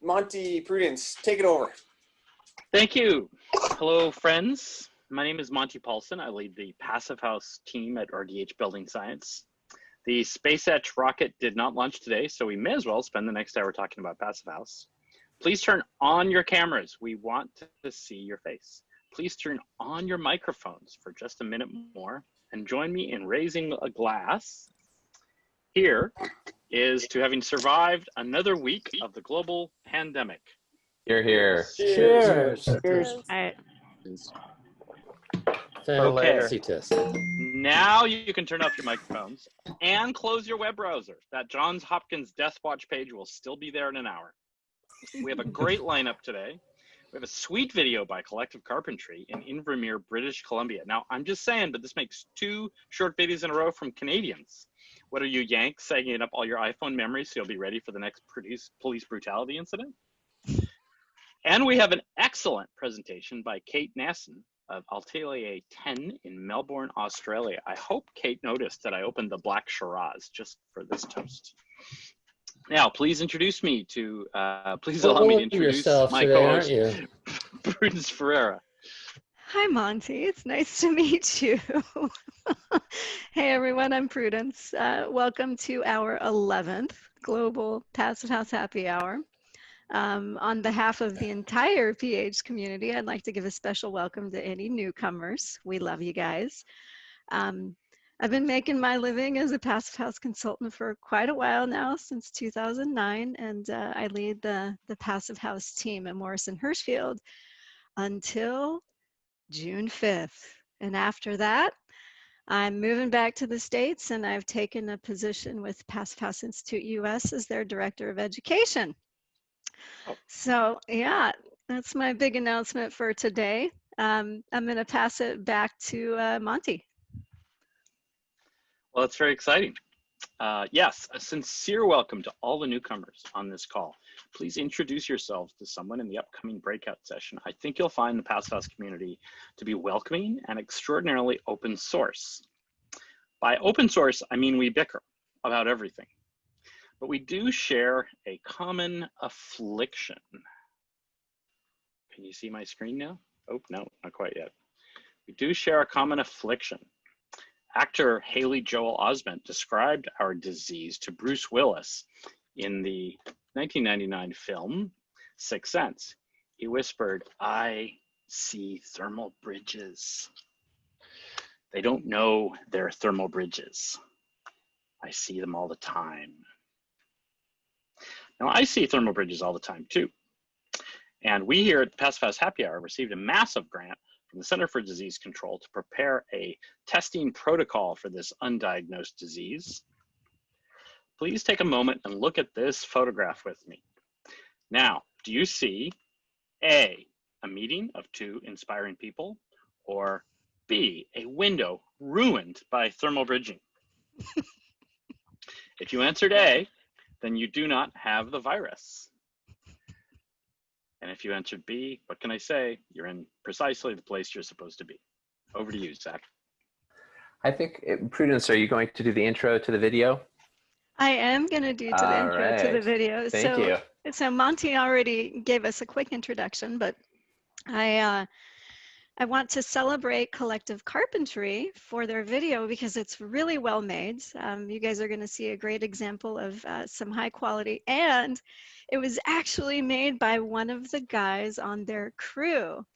Monty Prudence, take it over. Thank you. Hello, friends. My name is Monty Paulson. I lead the Passive House team at RDH Building Science. The SpaceX rocket did not launch today, so we may as well spend the next hour talking about Passive House. Please turn on your cameras. We want to see your face. Please turn on your microphones for just a minute more and join me in raising a glass. Here is to having survived another week of the global pandemic. You're here. Cheers. Cheers. Cheers. All right. Felicitas. Now you can turn off your microphones and close your web browser. That Johns Hopkins Death Watch page will still be there in an hour. We have a great lineup today. We have a sweet video by Collective Carpentry in Invermere, British Columbia. Now, I'm just saying, but this makes 2 short videos in a row from Canadians. What are you Yanks sagging up all your iPhone memories so you'll be ready for the next police brutality incident? And we have an excellent presentation by Kate Nason of Atelier 10 in Melbourne, Australia. I hope Kate noticed that I opened the black Shiraz just for this toast. Now, please introduce me to, please allow me to introduce my co-host, Prudence Ferreira. Hi, Monty. It's nice to meet you. Hey, everyone. I'm Prudence. Welcome to our 11th Global Passive House Happy Hour. On behalf of the entire PH community, I'd like to give a special welcome to any newcomers. We love you guys. I've been making my living as a Passive House consultant for quite a while now, since 2009, and I lead the Passive House team at Morrison Hershfield until June 5th. And after that, I'm moving back to the States, and I've taken a position with Passive House Institute US as their Director of Education. So yeah, that's my big announcement for today. I'm going to pass it back to Monty. Well, it's very exciting. Yes, a sincere welcome to all the newcomers on this call. Please introduce yourselves to someone in the upcoming breakout session. I think you'll find the Passive House community to be welcoming and extraordinarily open source. By open source, I mean we bicker about everything. But we do share a common affliction. Can you see my screen now? Oh, no, not quite yet. We do share a common affliction. Actor Haley Joel Osment described our disease to Bruce Willis in the 1999 film, Sixth Sense. He whispered, "I see thermal bridges. They don't know they're thermal bridges. I see them all the time." Now, I see thermal bridges all the time too. And we here at the Passive House Happy Hour received a massive grant from the Center for Disease Control to prepare a testing protocol for this undiagnosed disease. Please take a moment and look at this photograph with me. Now, do you see A, a meeting of 2 inspiring people, or B, a window ruined by thermal bridging? If you answered A, then you do not have the virus. And if you answered B, what can I say? You're in precisely the place you're supposed to be. Over to you, Zach. I think, Prudence, are you going to do the intro to the video? I am going to do the intro to the video. Thank you. So Monty already gave us a quick introduction, but I want to celebrate Collective Carpentry for their video because it's really well made. You guys are going to see a great example of some high quality, and it was actually made by one of the guys on their crew.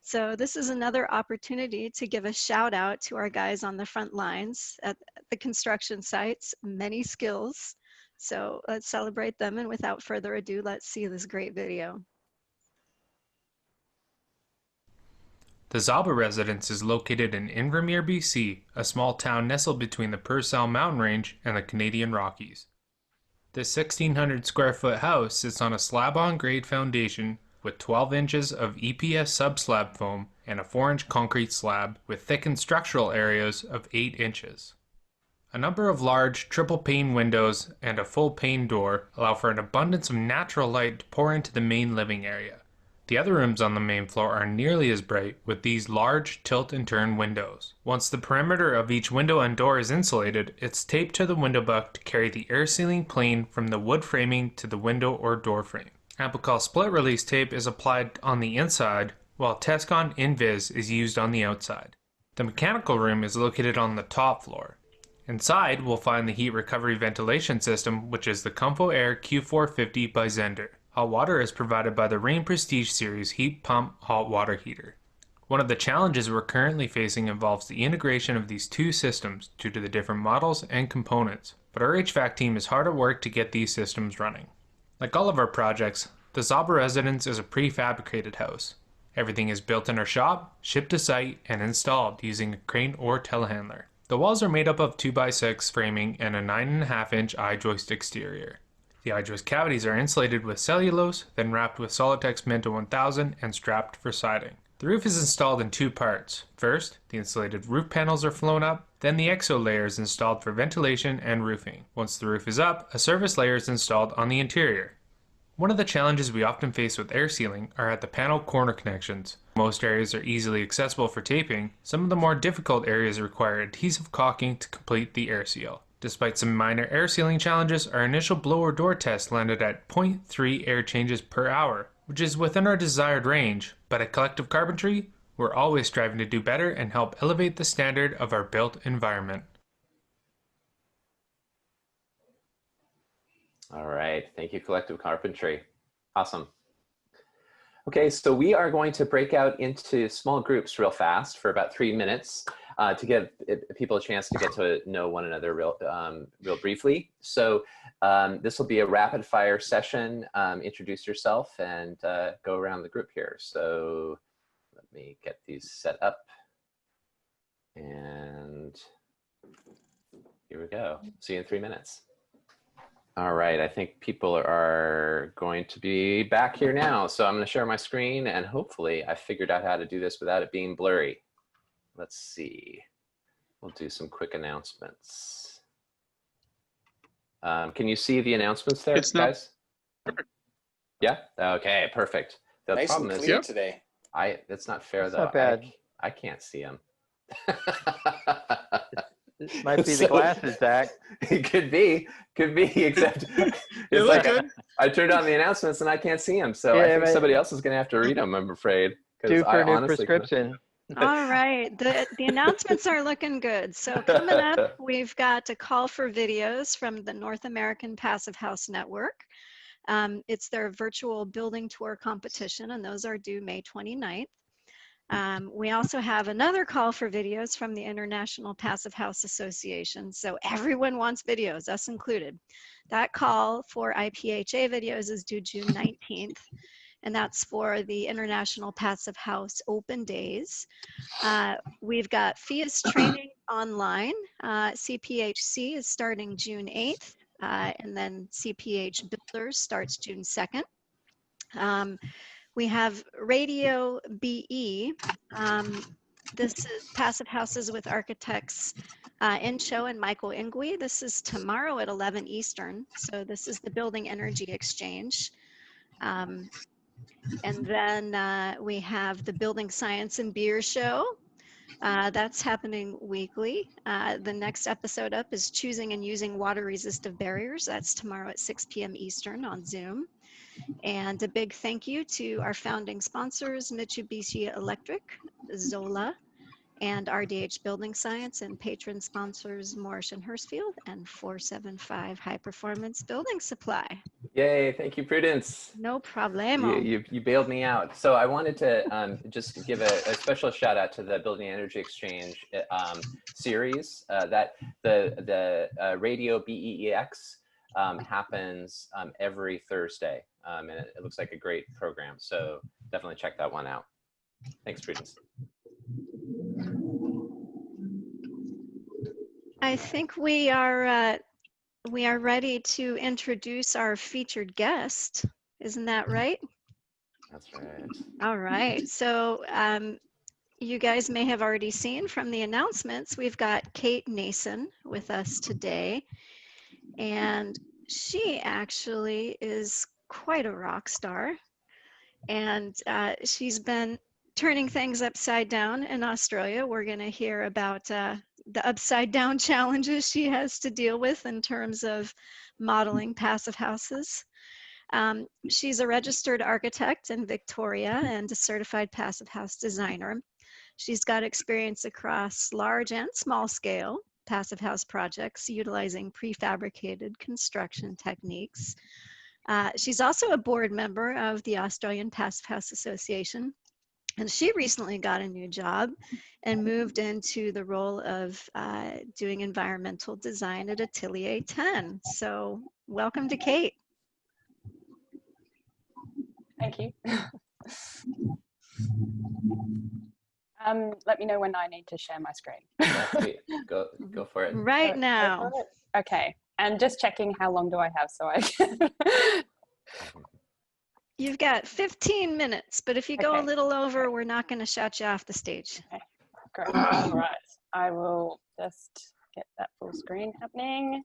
So this is another opportunity to give a shout out to our guys on the front lines at the construction sites, many skills. So let's celebrate them, and without further ado, let's see this great video. The Zaba residence is located in Invermere, BC, a small town nestled between the Purcell mountain range and the Canadian Rockies. This 1,600 square foot house sits on a slab-on-grade foundation with 12 inches of EPS subslab foam and a 4-inch concrete slab with thickened structural areas of 8 inches. A number of large triple-pane windows and a full-pane door allow for an abundance of natural light to pour into the main living area. The other rooms on the main floor are nearly as bright with these large tilt and turn windows. Once the perimeter of each window and door is insulated, it's taped to the window buck to carry the air sealing plane from the wood framing to the window or door frame. Amplicol split release tape is applied on the inside, while Tescon Invis is used on the outside. The mechanical room is located on the top floor. Inside, we'll find the heat recovery ventilation system, which is the Comfo Air Q450 by Zender. Hot water is provided by the Rain Prestige Series heat pump hot water heater. One of the challenges we're currently facing involves the integration of these two systems due to the different models and components, but our HVAC team is hard at work to get these systems running. Like all of our projects, the Zaba residence is a prefabricated house. Everything is built in our shop, shipped to site, and installed using a crane or telehandler. The walls are made up of 2x6 framing and a 9.5-inch I-joist exterior. The I-joist cavities are insulated with cellulose, then wrapped with Solitex Minto 1000 and strapped for siding. The roof is installed in two parts. First, the insulated roof panels are flown up, then the exo layer is installed for ventilation and roofing. Once the roof is up, a service layer is installed on the interior. One of the challenges we often face with air sealing are at the panel corner connections. Most areas are easily accessible for taping. Some of the more difficult areas require adhesive caulking to complete the air seal. Despite some minor air sealing challenges, our initial blower door test landed at 0.3 air changes per hour, which is within our desired range, but at Collective Carpentry, we're always striving to do better and help elevate the standard of our built environment. All right, thank you, Collective Carpentry. Awesome. Okay, so we are going to break out into small groups real fast for about 3 minutes to give people a chance to get to know one another real briefly. So this will be a rapid fire session. Introduce yourself and go around the group here. So let me get these set up. And here we go. See you in 3 minutes. All right, I think people are going to be back here now. So I'm going to share my screen and hopefully I figured out how to do this without it being blurry. Let's see. We'll do some quick announcements. Can you see the announcements there, guys? Yeah? Okay, perfect. The Nice problem and is, clean today. That's not fair though. Not bad. I can't see them. It might be the glasses, Zach. It could be, except it's like I turned on the announcements and I can't see them. So I think somebody else is going to have to read them, I'm afraid. Due for a new prescription. All right, the announcements are looking good. So coming up, we've got a call for videos from the North American Passive House Network. It's their virtual building tour competition, and those are due May 29th. We also have another call for videos from the International Passive House Association. So everyone wants videos, us included. That call for IPHA videos is due June 19th. And that's for the International Passive House Open Days. We've got FIAS training online. CPHC is starting June 8th, and then CPH Builders starts June 2nd. We have Radio BE. This is Passive Houses with Architects Incho and Michael Ingui. This is tomorrow at 11 Eastern. So this is the Building Energy Exchange. And then we have the Building Science and Beer Show. That's happening weekly. The next episode up is Choosing and Using Water Resistive Barriers. That's tomorrow at 6 p.m. Eastern on Zoom. And a big thank you to our founding sponsors, Mitsubishi Electric, Zola, and RDH Building Science, and patron sponsors Morris and Hurstfield and 475 High Performance Building Supply. Yay, thank you, Prudence. No problemo. You bailed me out. So I wanted to just give a special shout out to the Building Energy Exchange series that the Radio BEEX happens every Thursday. And it looks like a great program. So definitely check that one out. Thanks, Prudence. I think we are ready to introduce our featured guest. Isn't that right? That's right. All right. So you guys may have already seen from the announcements, we've got Kate Nason with us today. And she actually is quite a rock star. And she's been turning things upside down in Australia. We're going to hear about the upside down challenges she has to deal with in terms of modeling passive houses. She's a registered architect in Victoria and a certified passive house designer. She's got experience across large and small scale passive house projects utilizing prefabricated construction techniques. She's also a board member of the Australian Passive House Association, and she recently got a new job and moved into the role of doing environmental design at Atelier 10. So welcome to Kate. Thank you. Let me know when I need to share my screen. Yeah, sweet. Go for it. Right now. Okay, and just checking how long do I have so I can. You've got 15 minutes, but if you go a little over, we're not going to shout you off the stage. Okay, great. All right, I will just get that full screen happening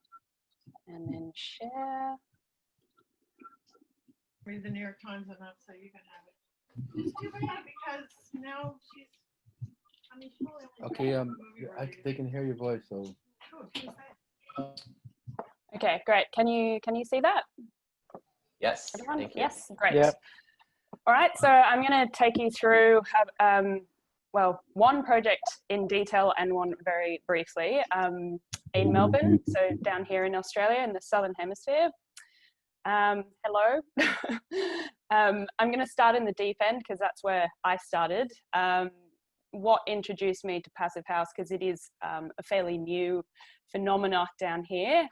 and then share. Read the New York Times enough so you can have it. It's too bad because now she's, I mean, she's only Okay, they can hear your voice, so. Okay, great. Can you see that? Yes. Everyone? Thank you. Yes, great. Yep. All right, so I'm going to take you through, well, one project in detail and one very briefly in Melbourne, so down here in Australia in the Southern Hemisphere. Hello. I'm going to start in the deep end because that's where I started. What introduced me to Passive House, because it is a fairly new phenomena down here,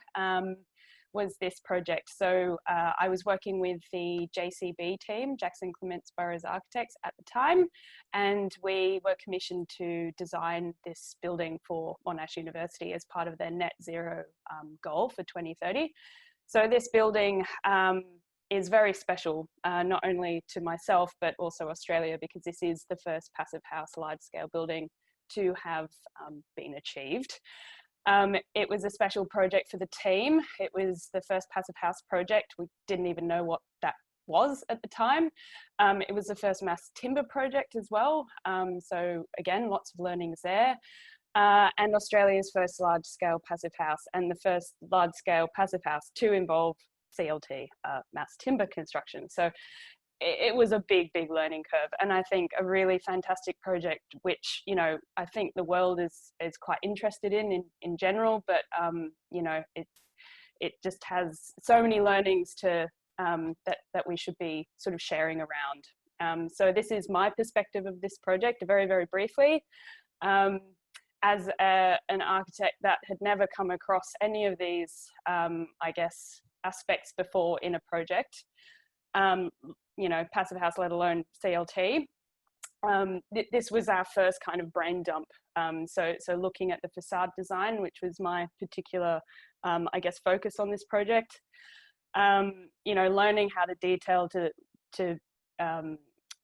was this project. So I was working with the JCB team, Jackson Clements Burroughs Architects at the time, and we were commissioned to design this building for Monash University as part of their net zero goal for 2030. So this building is very special, not only to myself, but also Australia, because this is the first passive house large-scale building to have been achieved. It was a special project for the team. It was the first passive house project. We didn't even know what that was at the time. It was the first mass timber project as well. So again, lots of learnings there. And Australia's first large-scale passive house, and the first large-scale passive house to involve CLT, mass timber construction. So it was a big, big learning curve, and I think a really fantastic project, which, you know, I think the world is quite interested in general, but you know, it just has so many learnings to that we should be sort of sharing around. So this is my perspective of this project, very, very briefly. As an architect that had never come across any of these, I guess, aspects before in a project, you know, passive house, let alone CLT. This was our first kind of brain dump. So looking at the facade design, which was my particular, I guess, focus on this project. You know, learning how to detail to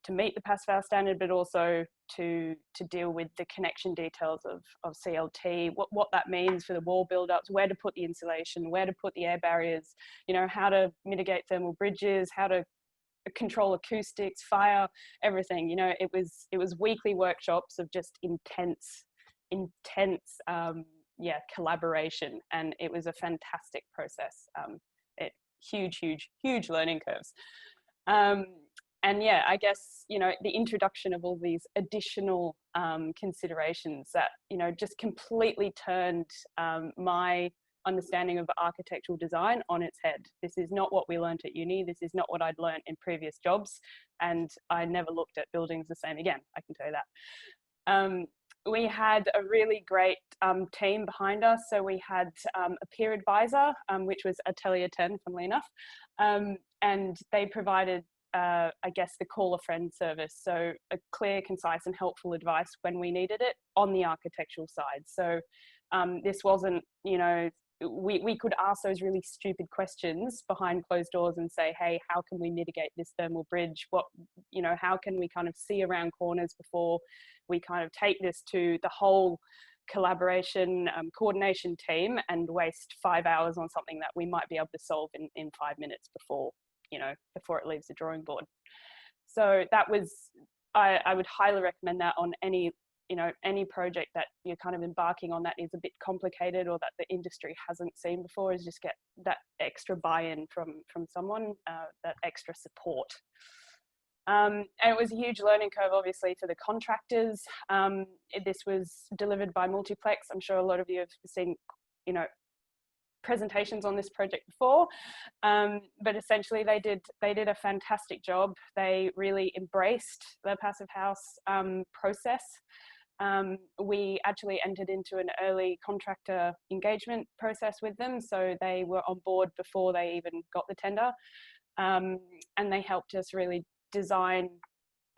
meet the passive house standard, but also to deal with the connection details of CLT, what that means for the wall build-ups, where to put the insulation, where to put the air barriers, you know, how to mitigate thermal bridges, how to control acoustics, fire, everything. You know, it was weekly workshops of just intense collaboration, and it was a fantastic process. Huge learning curves. And yeah, I guess, you know, the introduction of all these additional considerations that, you know, just completely turned my understanding of architectural design on its head. This is not what we learned at uni. This is not what I'd learned in previous jobs. And I never looked at buildings the same again, I can tell you that. We had a really great team behind us. So we had a peer advisor, which was Atelier 10, funnily enough. And they provided, I guess, the call a friend service. So a clear, concise and helpful advice when we needed it on the architectural side. So this wasn't, you know, we could ask those really stupid questions behind closed doors and say, hey, how can we mitigate this thermal bridge? What, you know, how can we kind of see around corners before we kind of take this to the whole collaboration, coordination team and waste 5 hours on something that we might be able to solve in 5 minutes before, you know, before it leaves the drawing board. So that was, I would highly recommend that on any you know, any project that you're kind of embarking on that is a bit complicated or that the industry hasn't seen before, is just get that extra buy-in from someone, that extra support. And it was a huge learning curve, obviously, for the contractors. This was delivered by Multiplex. I'm sure a lot of you have seen, you know, presentations on this project before, but essentially they did a fantastic job. They really embraced the Passive House process. We actually entered into an early contractor engagement process with them, so they were on board before they even got the tender, and they helped us really design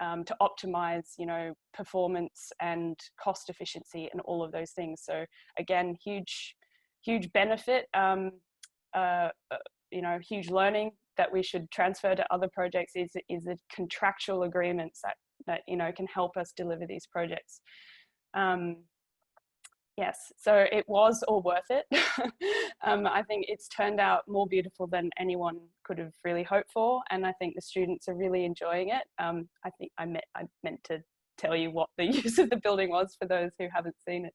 to optimize, you know, performance and cost efficiency and all of those things. So again, huge benefit, you know, huge learning that we should transfer to other projects is the contractual agreements that you know, can help us deliver these projects. Yes, so it was all worth it. I think it's turned out more beautiful than anyone could have really hoped for, and I think the students are really enjoying it. I think I meant to tell you what the use of the building was for those who haven't seen it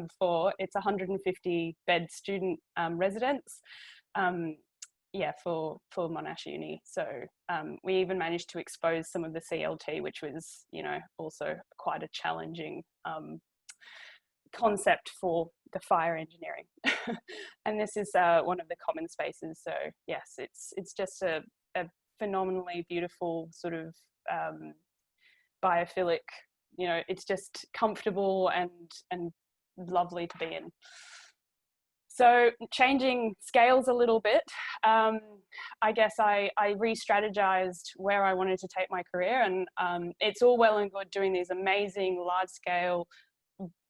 before. It's 150 bed student residence, yeah, for Monash Uni. So we even managed to expose some of the CLT, which was, you know, also quite a challenging concept for the fire engineering. And this is one of the common spaces. So yes, it's just a phenomenally beautiful sort of biophilic, you know, it's just comfortable and lovely to be in. So changing scales a little bit, I guess I re-strategized where I wanted to take my career, and it's all well and good doing these amazing large scale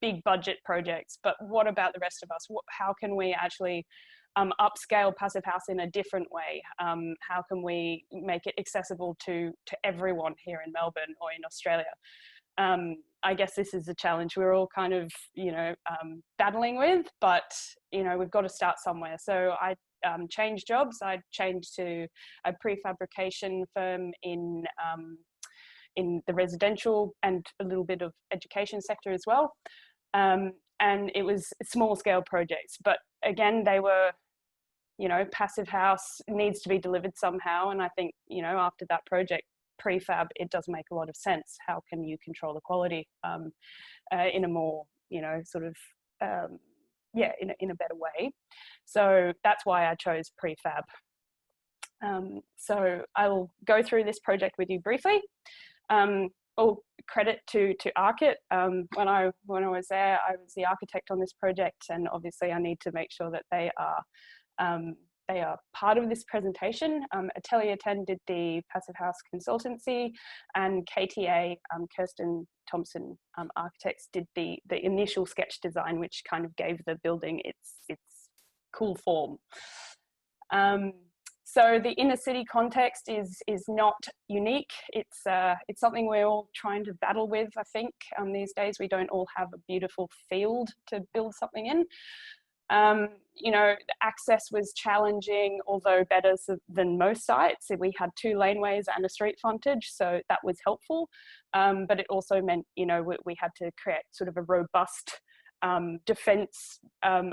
big budget projects, but what about the rest of us? How can we actually upscale Passive House in a different way? How can we make it accessible to everyone here in Melbourne or in Australia? I guess this is a challenge we're all kind of, you know, battling with, but, you know, we've got to start somewhere. So I changed jobs. I changed to a prefabrication firm in the residential and a little bit of education sector as well. And it was small scale projects, but again, they were, you know, Passive House needs to be delivered somehow. And I think, you know, after that project, prefab, it does make a lot of sense. How can you control the quality in a more, you know, sort of, yeah, in a better way. So that's why I chose prefab. So I'll go through this project with you briefly. All credit to Archit. When I was there, I was the architect on this project, and obviously I need to make sure that they are part of this presentation. Atelier 10 did the Passive House consultancy, and KTA, Kirsten Thompson Architects, did the initial sketch design, which kind of gave the building its cool form. So the inner city context is not unique. It's something we're all trying to battle with, I think. These days we don't all have a beautiful field to build something in. You know, the access was challenging, although better than most sites. We had 2 laneways and a street frontage, so that was helpful. But it also meant, you know, we had to create sort of a robust defense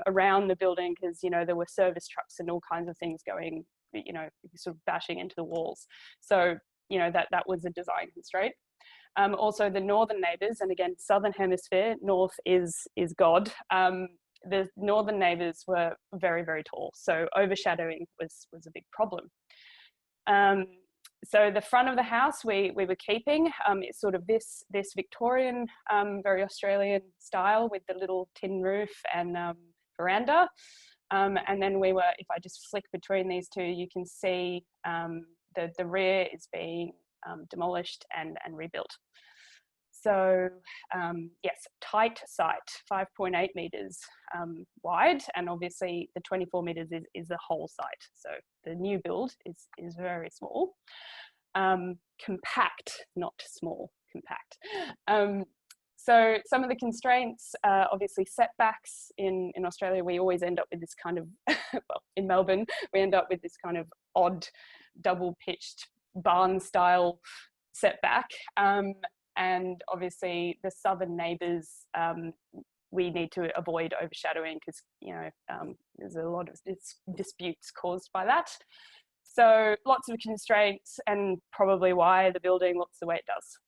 around the building, because, you know, there were service trucks and all kinds of things going, you know, sort of bashing into the walls. So, you know, that was a design constraint. Also the northern neighbours, and again, southern hemisphere, north is God. The northern neighbours were very, very tall, so overshadowing was a big problem. So the front of the house we were keeping. It's sort of this Victorian, very Australian style, with the little tin roof and veranda. And then we were, if I just flick between these two, you can see the rear is being demolished and rebuilt. So yes, tight site, 5.8 metres wide, and obviously the 24 metres is the whole site. So the new build is very small. Compact, not small, compact. So some of the constraints, obviously setbacks. In Australia, we always end up with this kind of, well, in Melbourne, we end up with this kind of odd double pitched barn style setback. And obviously the southern neighbours, we need to avoid overshadowing because, you know, there's a lot of disputes caused by that. So lots of constraints, and probably why the building looks the way it does.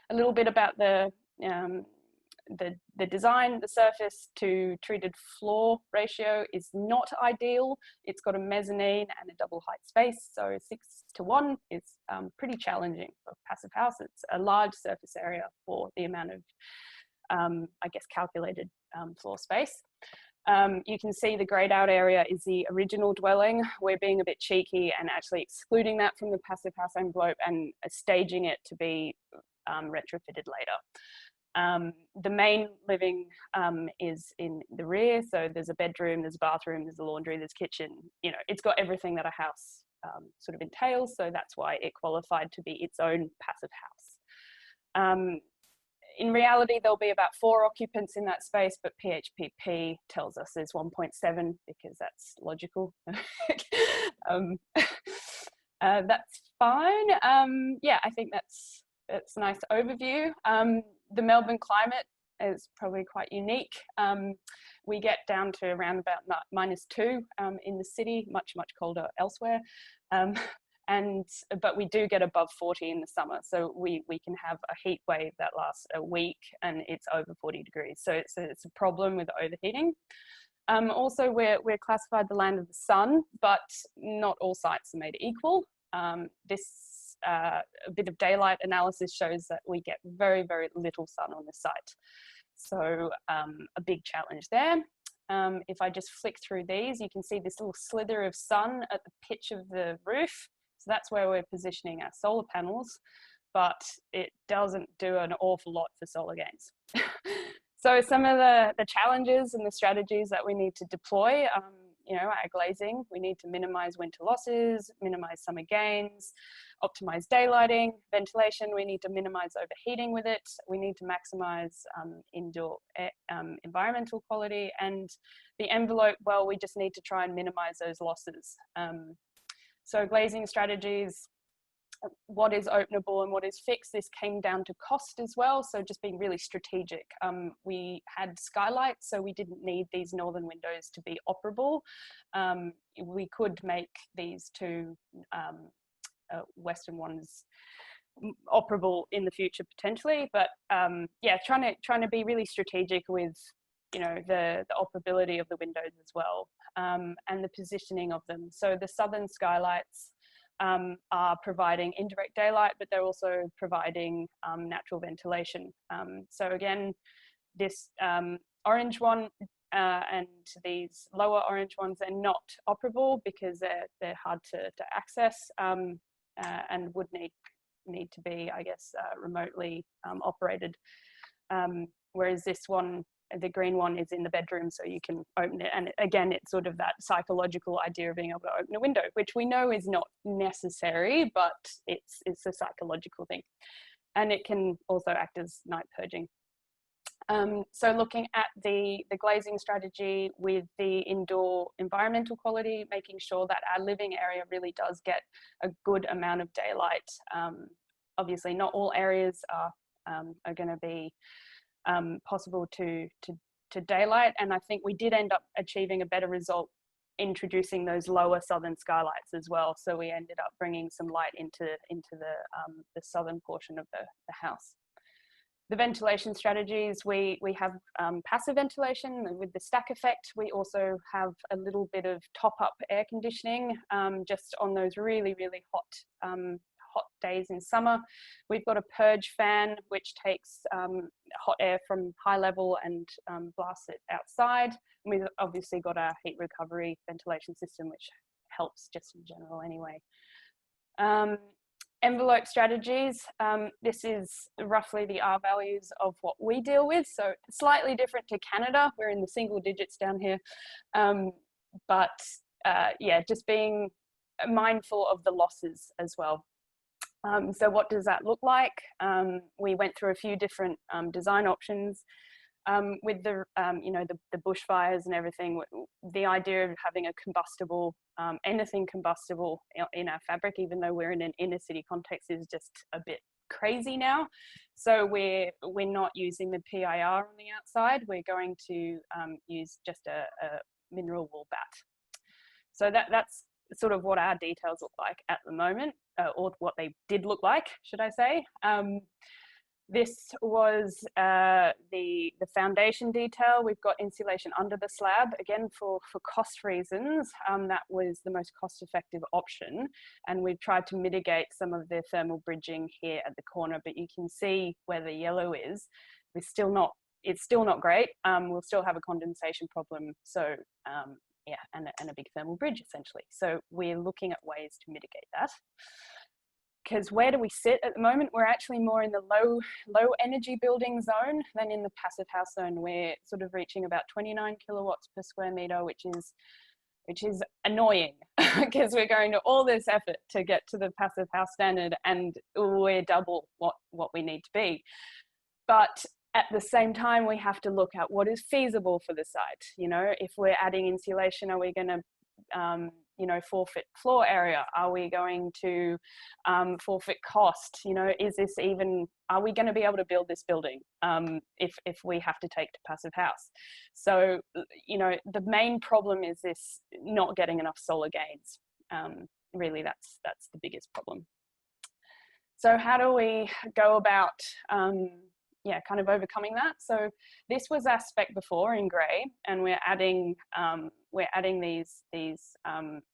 A little bit about the design. The surface to treated floor ratio is not ideal. It's got a mezzanine and a double height space, so 6:1 is pretty challenging for a passive house. It's a large surface area for the amount of, I guess, calculated floor space. You can see the greyed out area is the original dwelling. We're being a bit cheeky and actually excluding that from the passive house envelope and staging it to be retrofitted later. The main living is in the rear, so there's a bedroom, there's a bathroom, there's a laundry, there's kitchen. You know, it's got everything that a house sort of entails, so that's why it qualified to be its own passive house. In reality, there'll be about 4 occupants in that space, but PHPP tells us there's 1.7 because that's logical. That's fine. Yeah, I think that's a nice overview. The Melbourne climate is probably quite unique. We get down to around about -2 in the city, much colder elsewhere. But we do get above 40 in the summer, so we can have a heat wave that lasts a week and it's over 40 degrees. So it's a problem with overheating. Also, we're classified the land of the sun, but not all sites are made equal. A bit of daylight analysis shows that we get very little sun on the site. So a big challenge there. If I just flick through these, you can see this little slither of sun at the pitch of the roof. So that's where we're positioning our solar panels, but it doesn't do an awful lot for solar gains. So some of the challenges and the strategies that we need to deploy, you know, our glazing, we need to minimize winter losses, minimize summer gains, optimize daylighting, ventilation, we need to minimize overheating with it, we need to maximize indoor environmental quality, and the envelope, well, we just need to try and minimize those losses. So glazing strategies, what is openable and what is fixed, this came down to cost as well, so just being really strategic. We had skylights, so we didn't need these northern windows to be operable. We could make these 2 western ones operable in the future potentially, but yeah, trying to be really strategic with, you know, the operability of the windows as well, and the positioning of them. So the southern skylights are providing indirect daylight, but they're also providing natural ventilation. So again, this orange one and these lower orange ones are not operable because they're hard to access and would need to be, I guess, remotely operated. Whereas this one, the green one, is in the bedroom, so you can open it. And again, it's sort of that psychological idea of being able to open a window, which we know is not necessary, but it's a psychological thing. And it can also act as night purging. So looking at the glazing strategy with the indoor environmental quality, making sure that our living area really does get a good amount of daylight. Obviously, not all areas are going to be possible to daylight, and I think we did end up achieving a better result introducing those lower southern skylights as well. So we ended up bringing some light into the southern portion of the house. The ventilation strategies, we have passive ventilation with the stack effect. We also have a little bit of top-up air conditioning just on those really hot days in summer. We've got a purge fan which takes hot air from high level and blasts it outside. And we've obviously got our heat recovery ventilation system, which helps just in general anyway. Envelope strategies, this is roughly the R values of what we deal with, so slightly different to Canada. We're in the single digits down here, but yeah, just being mindful of the losses as well. So what does that look like? We went through a few different design options. With the you know, the bushfires and everything, the idea of having a combustible, anything combustible in our fabric, even though we're in an inner city context, is just a bit crazy now. So we're not using the PIR on the outside. We're going to use just a mineral wool bat. So that's sort of what our details look like at the moment, or what they did look like, should I say. This was the foundation detail. We've got insulation under the slab, again for cost reasons. That was the most cost-effective option, and we've tried to mitigate some of the thermal bridging here at the corner. But you can see where the yellow is. It's still not great. We'll still have a condensation problem. So yeah, and a big thermal bridge essentially. So we're looking at ways to mitigate that. Because where do we sit at the moment? We're actually more in the low energy building zone than in the passive house zone. We're sort of reaching about 29 kilowatts per square meter, which is annoying because we're going to all this effort to get to the passive house standard, and we're double what we need to be. But at the same time, we have to look at what is feasible for the site. You know, if we're adding insulation, are we going to forfeit floor area? Are we going to forfeit cost? You know, are we going to be able to build this building if we have to take to passive house? So, you know, the main problem is this not getting enough solar gains. Really, that's the biggest problem. So how do we go about kind of overcoming that? So this was our spec before in grey, and we're adding these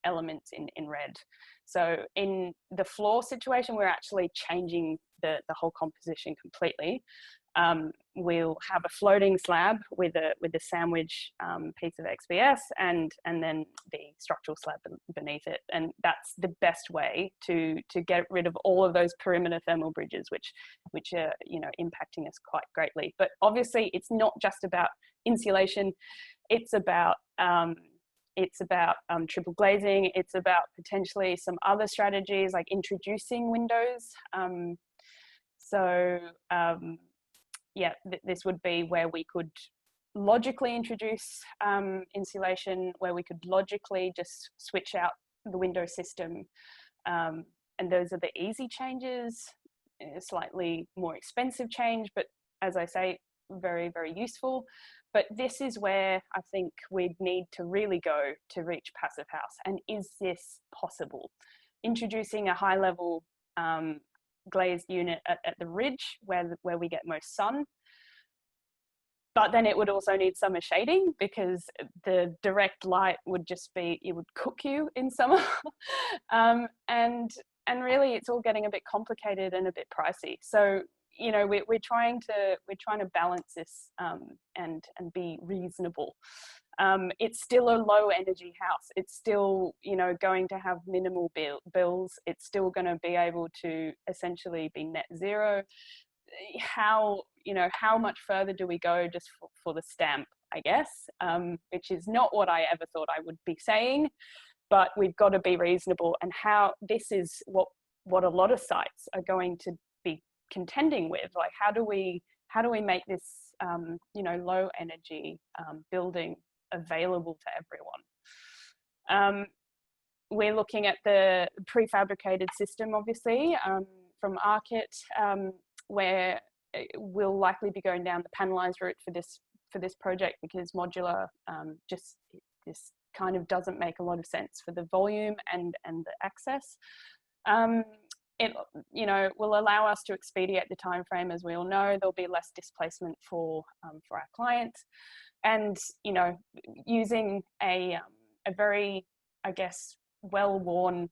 elements in red. So in the floor situation, we're actually changing the whole composition completely. We'll have a floating slab with a sandwich piece of XPS and then the structural slab beneath it, and that's the best way to get rid of all of those perimeter thermal bridges, which are impacting us quite greatly. But obviously, it's not just about insulation; it's about triple glazing. It's about potentially some other strategies like introducing windows. This would be where we could logically introduce insulation, where we could logically just switch out the window system. And those are the easy changes, a slightly more expensive change, but as I say, very, very useful. But this is where I think we'd need to really go to reach passive house. And is this possible? Introducing a high level glazed unit at the ridge where we get most sun, but then it would also need summer shading because the direct light would it would cook you in summer. And really it's all getting a bit complicated and a bit pricey. So we're trying to balance this and be reasonable. It's still a low energy house. It's still, going to have minimal bills. It's still going to be able to essentially be net zero. How much further do we go just for the stamp, I guess, which is not what I ever thought I would be saying, but we've got to be reasonable. And how this is what a lot of sites are going to be contending with. Like, how do we make this, low energy building available to everyone? We're looking at the prefabricated system, obviously, from Archit, where we'll likely be going down the panelized route for this project because modular this kind of doesn't make a lot of sense for the volume and the access. It will allow us to expedite the time frame. As we all know, there'll be less displacement for our clients, and using a very, I guess, well-worn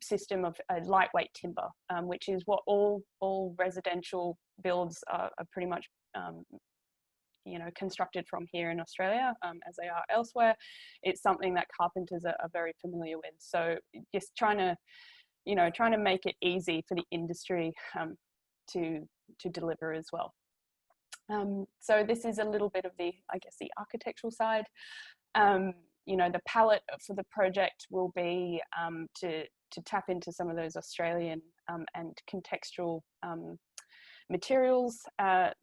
system of a lightweight timber, which is what all residential builds are pretty much constructed from here in Australia, as they are elsewhere. It's something that carpenters are very familiar with. So just trying to make it easy for the industry to deliver as well. So this is a little bit of the architectural side. The palette for the project will be to tap into some of those Australian and contextual materials,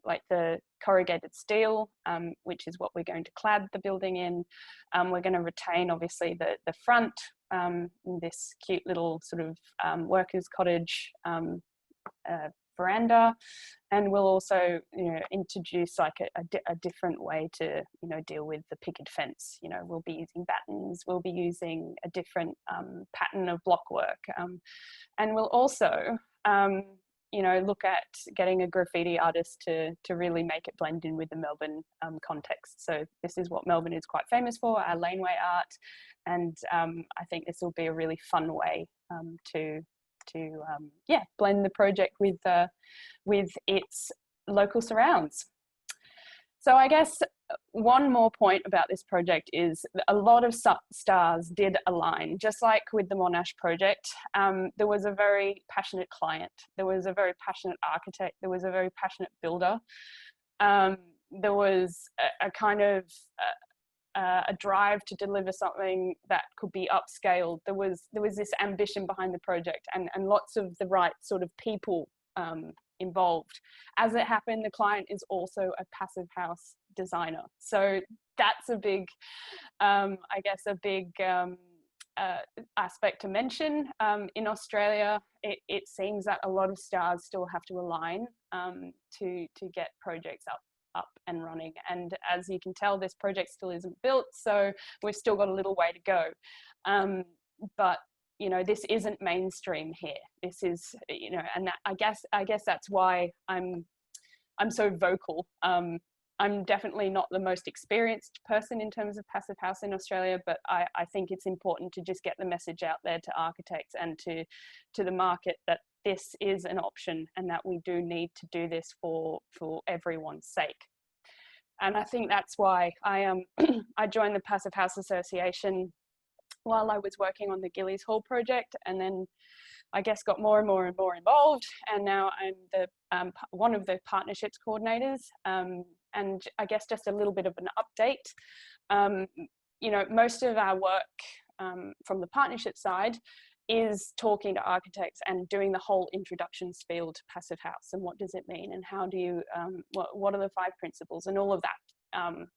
like the corrugated steel, which is what we're going to clad the building in. We're going to retain, obviously, the front, this cute little sort of workers' cottage veranda, and we'll also, you know, introduce like a different way to, you know, deal with the picket fence. You know, we'll be using battens, we'll be using a different pattern of block work, and we'll also, you know, look at getting a graffiti artist to really make it blend in with the Melbourne context. So this is what Melbourne is quite famous for, our laneway art, and I think this will be a really fun way to blend the project with its local surrounds. So I guess one more point about this project is a lot of stars did align. Just like with the Monash project, there was a very passionate client, there was a very passionate architect, there was a very passionate builder, there was a kind of a drive to deliver something that could be upscaled. There was this ambition behind the project, and lots of the right sort of people involved. As it happened, the client is also a passive house designer, so that's a big, I guess, a big aspect to mention. In Australia, it seems that a lot of stars still have to align to get projects up and running, and as you can tell, this project still isn't built, so we've still got a little way to go, but you know, this isn't mainstream here. This is, you know, and that, I guess that's why I'm so vocal. I'm definitely not the most experienced person in terms of passive house in Australia, but I think it's important to just get the message out there to architects and to the market that this is an option and that we do need to do this for everyone's sake. And I think that's why I joined the Passive House Association while I was working on the Gillies Hall project, and then I guess got more and more and more involved, and now I'm the one of the partnerships coordinators. And I guess just a little bit of an update. You know, most of our work from the partnership side is talking to architects and doing the whole introduction spiel to passive house, and what does it mean, and how do you, what are the 5 principles, and all of that. And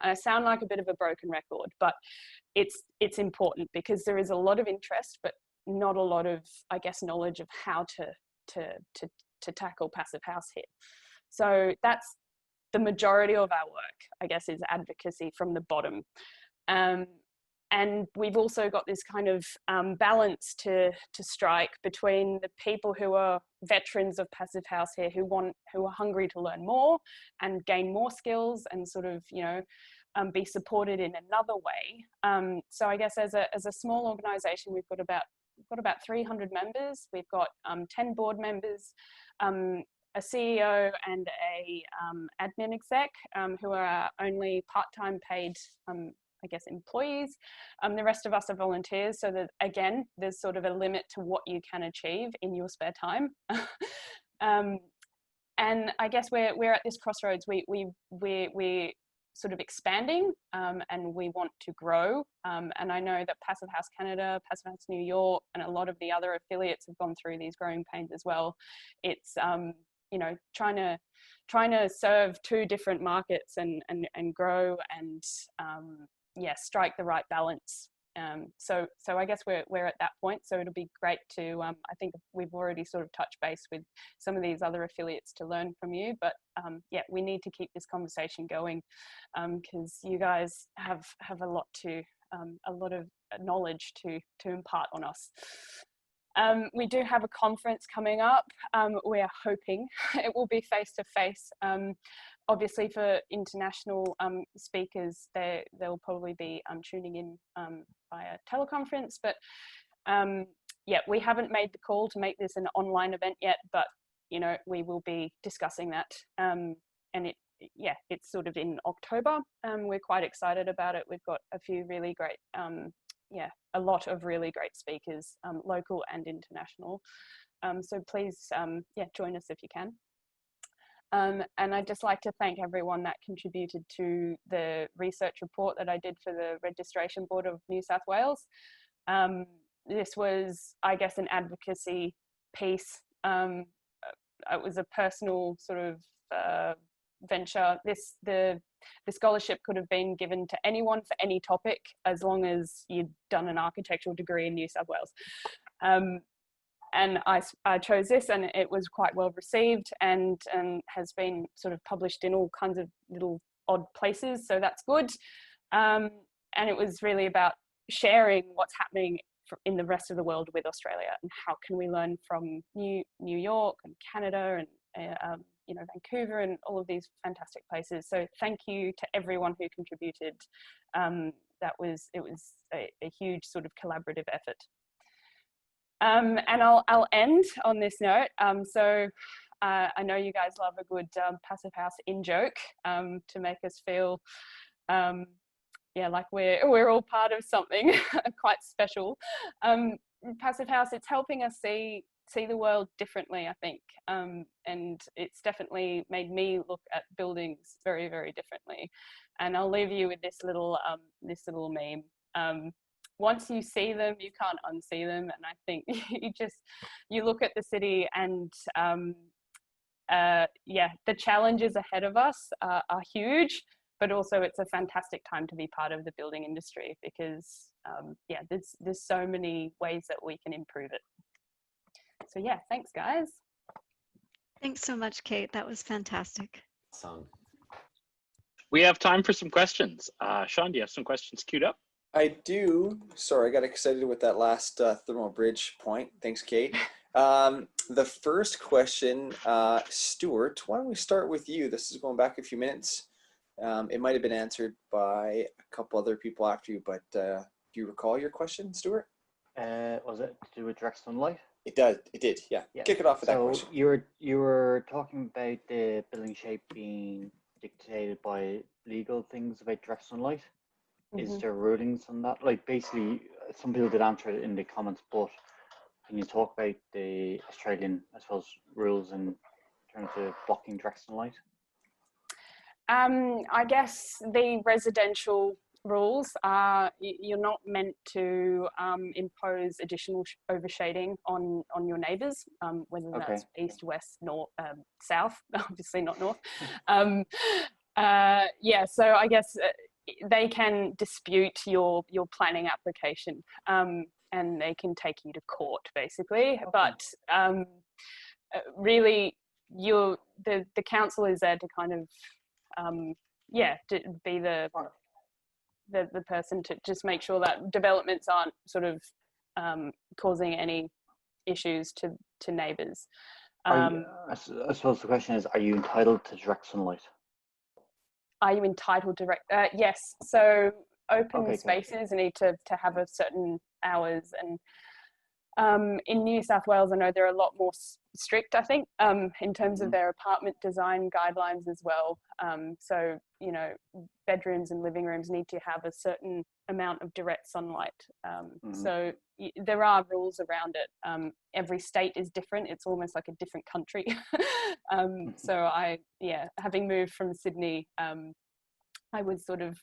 I sound like a bit of a broken record, but it's important because there is a lot of interest, but not a lot of, I guess, knowledge of how to tackle passive house here. So that's the majority of our work, I guess, is advocacy from the bottom. And we've also got this kind of balance to strike between the people who are veterans of passive house here, who are hungry to learn more and gain more skills and sort of, you know, be supported in another way. So I guess as a small organisation, we've got about 300 members. We've got 10 board members, a CEO and a admin exec, who are our only part-time paid I guess, employees. The rest of us are volunteers, so that, again, there's sort of a limit to what you can achieve in your spare time. And I guess we're at this crossroads. We're sort of expanding, and we want to grow. And I know that Passive House Canada, Passive House New York, and a lot of the other affiliates have gone through these growing pains as well. It's you know, trying to serve 2 different markets and grow and yeah, strike the right balance. So I guess we're at that point. So it'll be great to, I think we've already sort of touched base with some of these other affiliates to learn from you, but yeah, we need to keep this conversation going, because you guys have a lot of knowledge to impart on us. We do have a conference coming up. We are hoping it will be face-to-face. Obviously for international speakers, they'll probably be tuning in via teleconference, but yeah, we haven't made the call to make this an online event yet, but you know, we will be discussing that. And it's sort of in October. We're quite excited about it. We've got a few really great, a lot of really great speakers, local and international. So please, join us if you can. And I'd just like to thank everyone that contributed to the research report that I did for the Registration Board of New South Wales. This was, I guess, an advocacy piece. It was a personal sort of venture. The scholarship could have been given to anyone for any topic, as long as you'd done an architectural degree in New South Wales. I chose this, and it was quite well received, and has been sort of published in all kinds of little odd places, so that's good. And it was really about sharing what's happening in the rest of the world with Australia, and how can we learn from New York and Canada and you know, Vancouver and all of these fantastic places. So thank you to everyone who contributed. It was a huge sort of collaborative effort. And I'll end on this note. I know you guys love a good Passive House in-joke to make us feel yeah, like we're all part of something quite special. Passive House, it's helping us see the world differently, I think, and it's definitely made me look at buildings very, very differently. And I'll leave you with this little meme. Once you see them, you can't unsee them, and I think you look at the city, and yeah, the challenges ahead of us are huge. But also it's a fantastic time to be part of the building industry, because yeah, there's so many ways that we can improve it. So yeah, thanks guys. Thanks so much, Kate. That was fantastic. Awesome. We have time for some questions. Sean, do you have some questions queued up? I do. Sorry, I got excited with that last thermal bridge point. Thanks, Kate. The first question, Stuart, why don't we start with you? This is going back a few minutes. It might have been answered by a couple other people after you, but do you recall your question, Stuart? Was it to do with direct sunlight? It did, yeah. Kick it off with that question. You were talking about the building shape being dictated by legal things about direct sunlight. Is there rulings on that? Like, basically, some people did answer it in the comments, but can you talk about the Australian, I suppose, rules in terms of blocking direct sunlight? I guess the residential rules are you're not meant to impose additional overshading on your neighbours, whether that's east, west, north, south, obviously not north. Yeah, so I guess they can dispute your planning application, and they can take you to court basically. But really, the council is there to kind of yeah, to be the person to just make sure that developments aren't sort of causing any issues to neighbours. I suppose the question is, are you entitled to direct sunlight? Are you entitled to yes, so open spaces need to have a certain hours, and in New South Wales I know they're a lot more strict, I think, in terms of their apartment design guidelines as well. So, you know, bedrooms and living rooms need to have a certain amount of direct sunlight. So there are rules around it. Every state is different. It's almost like a different country. So having moved from Sydney, I was sort of,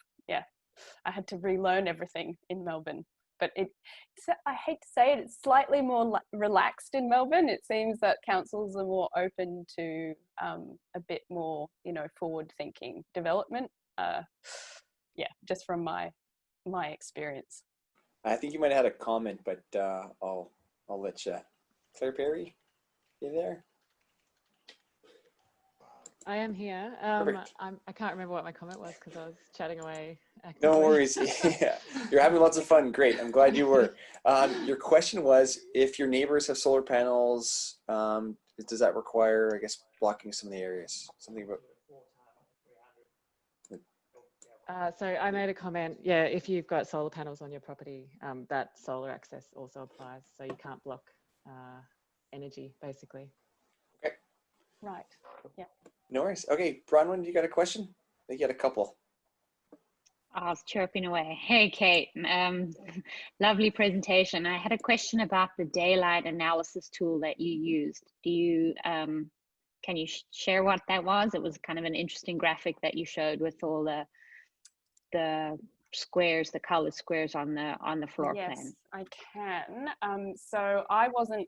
I had to relearn everything in Melbourne. But I hate to say it, it's slightly more relaxed in Melbourne. It seems that councils are more open to a bit more, you know, forward-thinking development. Yeah, just from my experience. I think you might have had a comment, but I'll let you. Claire Perry, you there? I am here. I can't remember what my comment was because I was chatting away. Actively. No worries. Yeah, you're having lots of fun. Great. I'm glad you were. Your question was, if your neighbors have solar panels, does that require, I guess, blocking some of the areas? Something about. So I made a comment. Yeah, if you've got solar panels on your property, that solar access also applies. So you can't block energy, basically. Okay. Right. Yeah. No worries. Okay, Bronwyn, you got a question? I think you had a couple. I was chirping away. Hey, Kate. Lovely presentation. I had a question about the daylight analysis tool that you used. Do you can you share what that was? It was kind of an interesting graphic that you showed with all the squares, the colored squares on the floor plan. Yes, I can. So I wasn't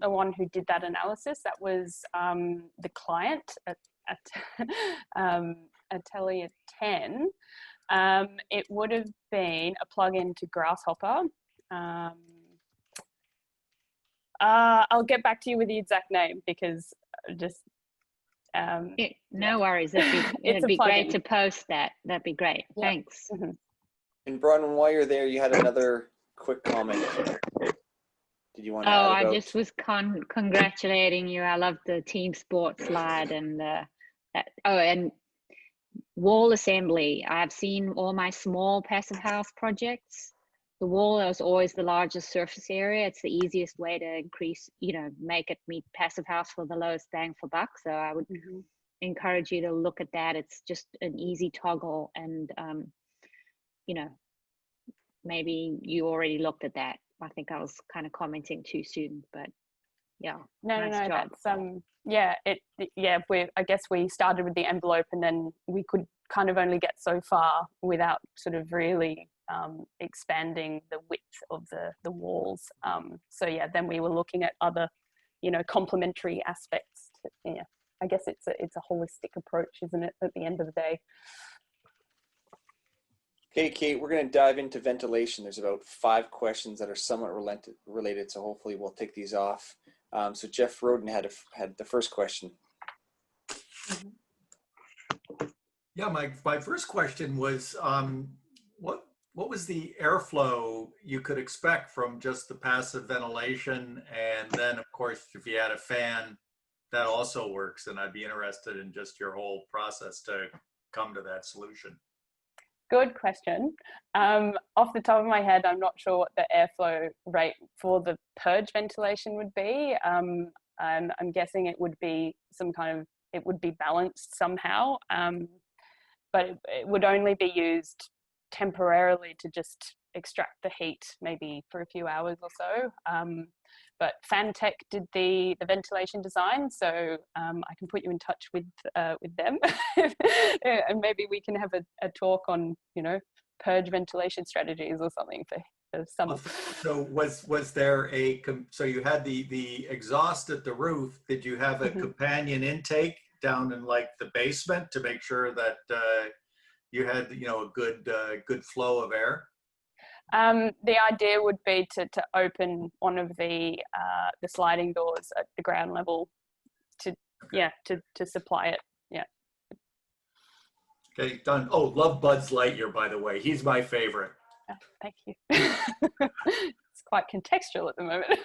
the one who did that analysis. That was the client at Atelier 10. It would have been a plug-in to Grasshopper. I'll get back to you with the exact name because just no worries. It'd be great to post that. That'd be great. Yeah. Thanks. And Bronwyn, while you're there, you had another quick comment. Did you want to add about? I just was congratulating you. I love the team sport slide and and wall assembly. I've seen all my small passive house projects. The wall is always the largest surface area. It's the easiest way to increase, make it meet passive house for the lowest bang for buck. So I would encourage you to look at that. It's just an easy toggle, and maybe you already looked at that. I think I was kind of commenting too soon, but yeah. No, that's I guess we started with the envelope, and then we could kind of only get so far without sort of really expanding the width of the walls. So yeah, then we were looking at other, complementary aspects. I guess it's a holistic approach, isn't it? At the end of the day. Okay, Kate, we're going to dive into ventilation. There's about 5 questions that are somewhat related, so hopefully we'll take these off. So Jeff Roden had the first question. Yeah, my first question was, what was the airflow you could expect from just the passive ventilation? And then, of course, if you had a fan, that also works. And I'd be interested in just your whole process to come to that solution. Good question. Off the top of my head, I'm not sure what the airflow rate for the purge ventilation would be. And I'm guessing it would be it would be balanced somehow. But it would only be used temporarily to just extract the heat, maybe for a few hours or so. But Fantech did the ventilation design, so I can put you in touch with them, and maybe we can have a talk on purge ventilation strategies or something for summer. So was there so you had the exhaust at the roof? Did you have a companion intake down in like the basement to make sure that you had a good flow of air? The idea would be to open one of the sliding doors at the ground level to supply it. Yeah. Okay, done. Oh, love Buzz Lightyear, by the way. He's my favorite. Oh, thank you. It's quite contextual at the moment.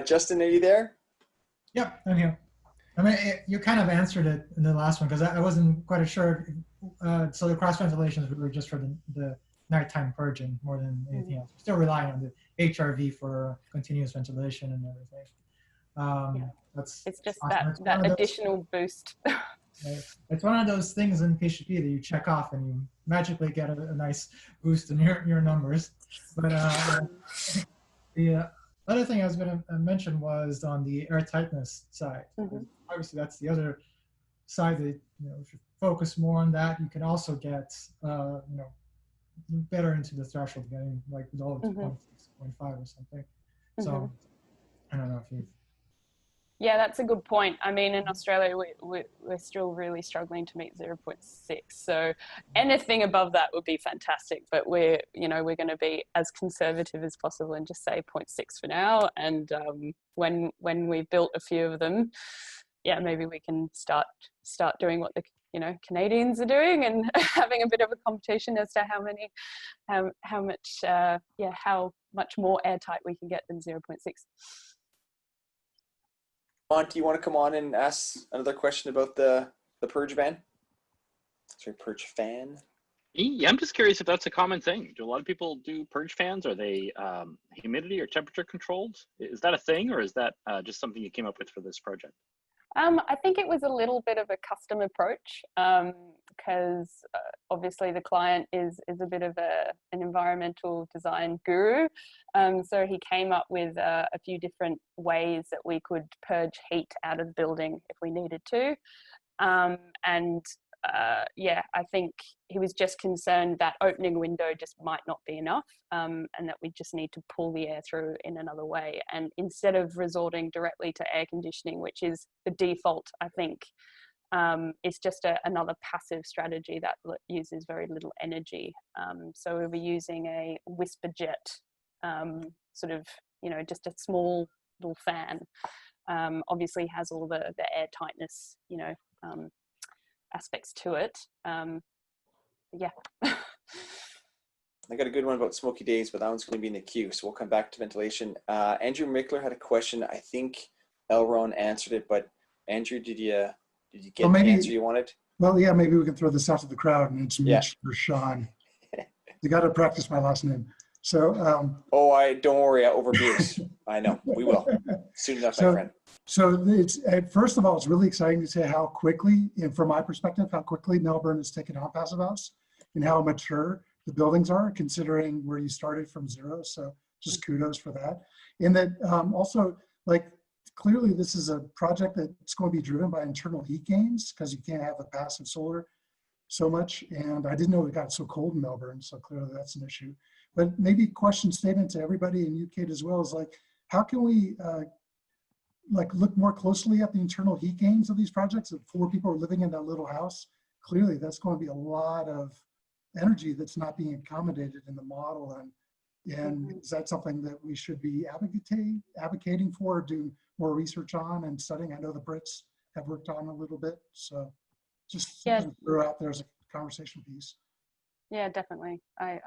Justin, are you there? Yep, I'm here. I mean, you kind of answered it in the last one because I wasn't quite sure. So the cross ventilation is really just for the nighttime purging more than anything else. We're still relying on the HRV for continuous ventilation and everything. It's just that additional boost. It's one of those things in PHP that you check off and you magically get a nice boost in your numbers. But the other thing I was going to mention was on the air tightness side. Obviously, that's the other side that if you focus more on that, you can also get better into the threshold, getting like with all 2.6, 0.5 or something. So I don't know if you've. Yeah, that's a good point. I mean, in Australia, we're still really struggling to meet 0.6. So anything above that would be fantastic. But we're going to be as conservative as possible and just say 0.6 for now. And when we've built a few of them, yeah, maybe we can start doing what the Canadians are doing and having a bit of a competition as to how much more airtight we can get than 0.6. Mont, do you want to come on and ask another question about the purge van? Sorry, purge fan? Yeah, I'm just curious if that's a common thing. Do a lot of people do purge fans? Are they humidity or temperature controlled? Is that a thing, or is that just something you came up with for this project? I think it was a little bit of a custom approach because obviously the client is a bit of an environmental design guru. So he came up with a few different ways that we could purge heat out of the building if we needed to. I think he was just concerned that opening a window just might not be enough, and that we just need to pull the air through in another way. And instead of resorting directly to air conditioning, which is the default, I think, it's just another passive strategy that uses very little energy. So we were using a whisper jet sort of, just a small little fan. Obviously has all the air tightness, aspects to it. Yeah. I got a good one about smoky days, but that one's going to be in the queue, so we'll come back to ventilation. Andrew Mickler had a question. I think Elron answered it, but Andrew, did you get the answer you wanted? Well, yeah, maybe we can throw this out to the crowd, and it's Mitch or Sean. You got to practice my last name. So. Don't worry, over beers. I know we will soon enough, my friend. So it's first of all, it's really exciting to say how quickly, and from my perspective, how quickly Melbourne has taken on Passive House, and how mature the buildings are, considering where you started from zero. So just kudos for that. And that also, like, clearly this is a project that's going to be driven by internal heat gains, because you can't have the passive solar so much. And I didn't know it got so cold in Melbourne, so clearly that's an issue. But maybe question statement to everybody in UK as well is, like, how can we look more closely at the internal heat gains of these projects? If 4 people are living in that little house, clearly that's going to be a lot of energy that's not being accommodated in the model. And is that something that we should be advocating for, do more research on and studying? I know the Brits have worked on a little bit, so just something to throw out there as a conversation piece. Yeah, definitely. I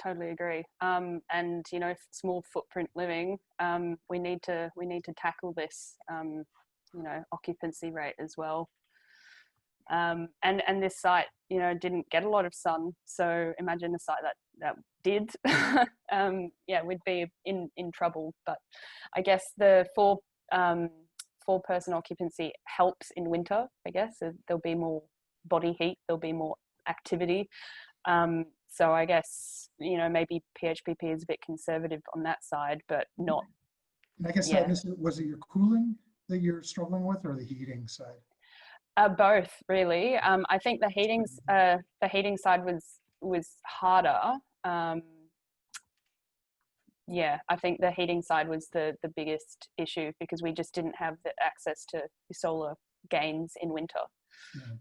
totally agree. And small footprint living, we need to tackle this occupancy rate as well. And this site, didn't get a lot of sun, so imagine a site that did. We'd be in trouble. But I guess the 4-person occupancy helps in winter. I guess there'll be more body heat, there'll be more activity. So I guess maybe PHPP is a bit conservative on that side, but not. And I guess was it your cooling that you're struggling with, or the heating side? Both, really. I think the heating side was harder. I think the heating side was the biggest issue, because we just didn't have the access to solar gains in winter. Yeah.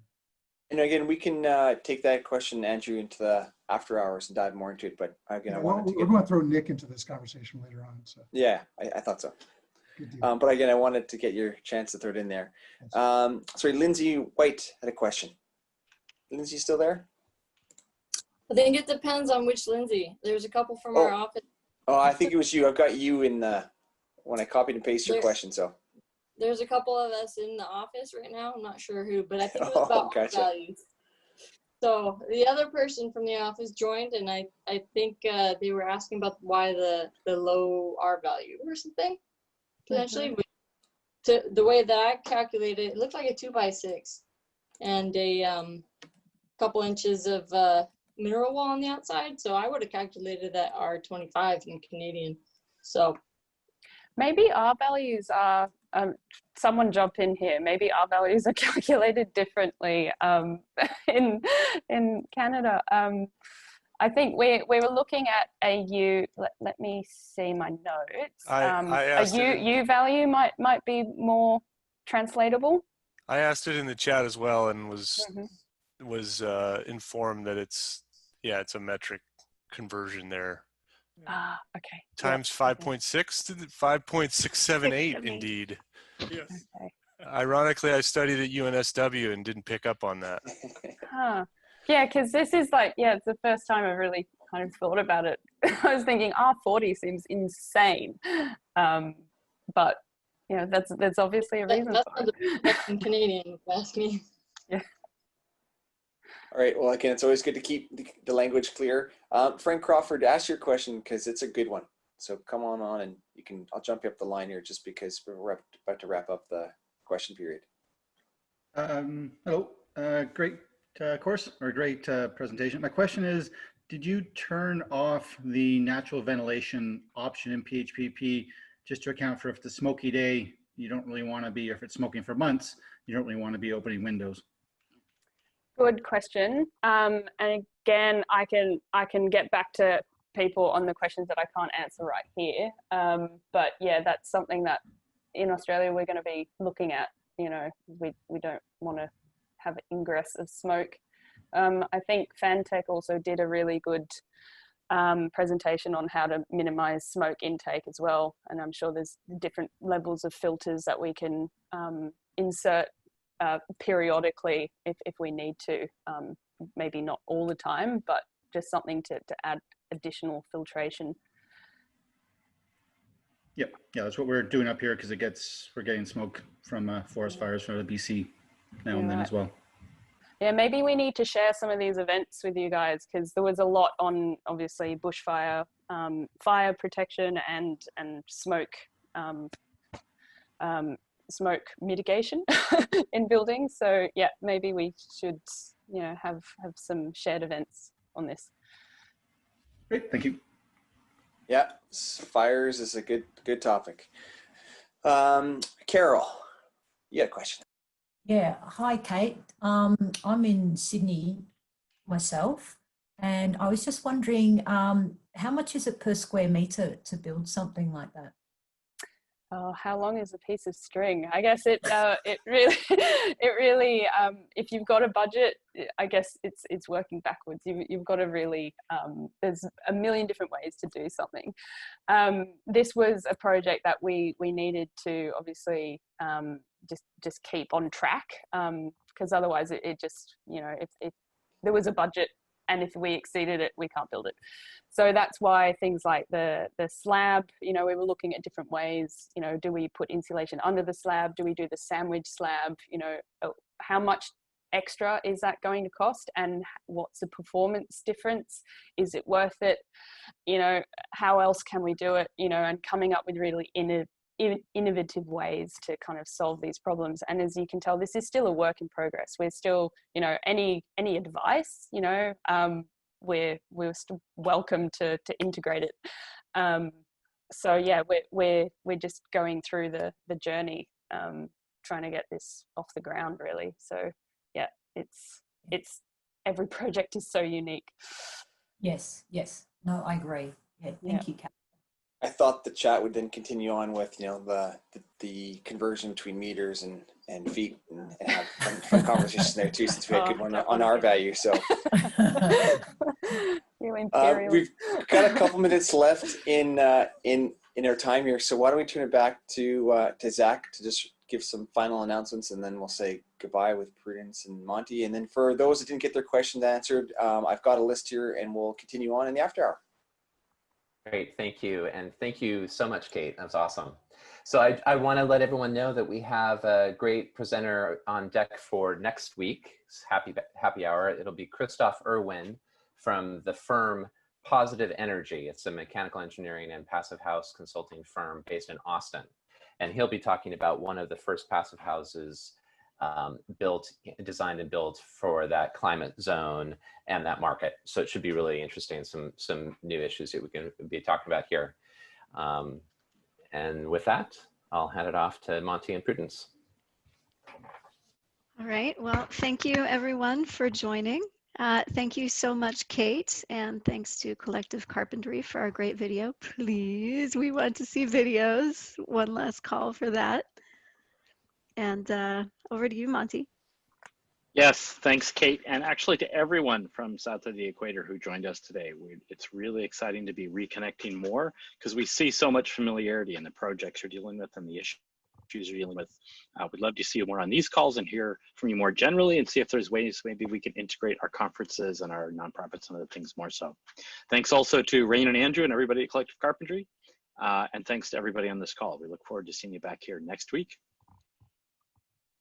And again, we can take that question, Andrew, into the after hours and dive more into it. But again, we're going to throw Nick into this conversation later on. So yeah, I thought so. But again, I wanted to get your chance to throw it in there. Sorry, Lindsay White had a question. Lindsay, still there? I think it depends on which Lindsay. There's a couple from our office. Oh, I think it was you. I've got you in when I copied and pasted your question. So there's a couple of us in the office right now. I'm not sure who, but I think it was about values. So the other person from the office joined, and I think they were asking about why the low R value or something. Potentially, to the way that I calculated, it looked like a 2x6 and a couple inches of mineral wall on the outside. So I would have calculated that R25 in Canadian. So maybe R values are, someone jump in here, maybe R values are calculated differently in Canada. I think we were looking at a U. Let me see my notes. A U value might be more translatable. I asked it in the chat as well, and was informed that it's a metric conversion there. Okay. Times 5.6 to 5.678 indeed. Yes. Okay. Ironically, I studied at UNSW and didn't pick up on that. Huh. Yeah, because this is it's the first time I've really kind of thought about it. I was thinking R40 seems insane, but that's obviously a reason for it. That's in Canadian, if you ask me. Yeah. All right. Well, again, it's always good to keep the language clear. Frank Crawford, ask your question because it's a good one. So come on and I'll jump you up the line here just because we're about to wrap up the question period. Hello. Great course or great presentation. My question is, did you turn off the natural ventilation option in PHPP just to account for if the smoky day you don't really want to be, or if it's smoking for months, you don't really want to be opening windows? Good question. And again, I can get back to people on the questions that I can't answer right here. But yeah, that's something that in Australia we're going to be looking at. We don't want to have ingress of smoke. I think Fantech also did a really good presentation on how to minimize smoke intake as well. And I'm sure there's different levels of filters that we can insert periodically if we need to, maybe not all the time, but just something to add additional filtration. Yep, yeah, that's what we're doing up here because we're getting smoke from forest fires from the BC now and then as well. Yeah, maybe we need to share some of these events with you guys because there was a lot on obviously bushfire, fire protection, and smoke smoke mitigation in buildings. So yeah, maybe we should have some shared events on this. Great, thank you. Yeah, fires is a good topic. Carol, you had a question. Yeah, hi Kate. I'm in Sydney myself, and I was just wondering, how much is it per square meter to build something like that? Oh, how long is a piece of string? I guess it really if you've got a budget, I guess it's working backwards. You've got to really there's a million different ways to do something. This was a project that we needed to obviously just keep on track, because otherwise it just, if there was a budget and if we exceeded it, we can't build it. So that's why things like the slab, we were looking at different ways. Do we put insulation under the slab? Do we do the sandwich slab? How much extra is that going to cost, and what's the performance difference? Is it worth it? How else can we do it? And coming up with really innovative ways to kind of solve these problems. And as you can tell, this is still a work in progress. We're still, any advice, we're still welcome to integrate it. So yeah, we're just going through the journey, trying to get this off the ground really. So yeah, it's every project is so unique. Yes, no, I agree. Yeah, thank you, Kat. I thought the chat would then continue on with the conversion between meters and feet and have fun conversations there too, since we had a good one on our value. So we've got a couple minutes left in our time here. So why don't we turn it back to Zach to just give some final announcements, and then we'll say goodbye with Prudence and Monty. And then for those that didn't get their questions answered, I've got a list here, and we'll continue on in the after hour. Great, thank you. And thank you so much, Kate. That was awesome. So I want to let everyone know that we have a great presenter on deck for next week's happy hour. It'll be Christoph Irwin from the firm Positive Energy. It's a mechanical engineering and passive house consulting firm based in Austin. And he'll be talking about one of the first passive houses designed and built for that climate zone and that market. So it should be really interesting, some new issues that we can be talking about here. And with that, I'll hand it off to Monty and Prudence. All right, well, thank you everyone for joining. Thank you so much, Kate, and thanks to Collective Carpentry for our great video. Please, we want to see videos. One last call for that. And over to you, Monty. Yes, thanks, Kate, and actually to everyone from south of the equator who joined us today. It's really exciting to be reconnecting more because we see so much familiarity in the projects you're dealing with and the issues you're dealing with. We'd love to see you more on these calls and hear from you more generally, and see if there's ways maybe we can integrate our conferences and our nonprofits and other things more so. Thanks also to Rain and Andrew and everybody at Collective Carpentry, and thanks to everybody on this call. We look forward to seeing you back here next week.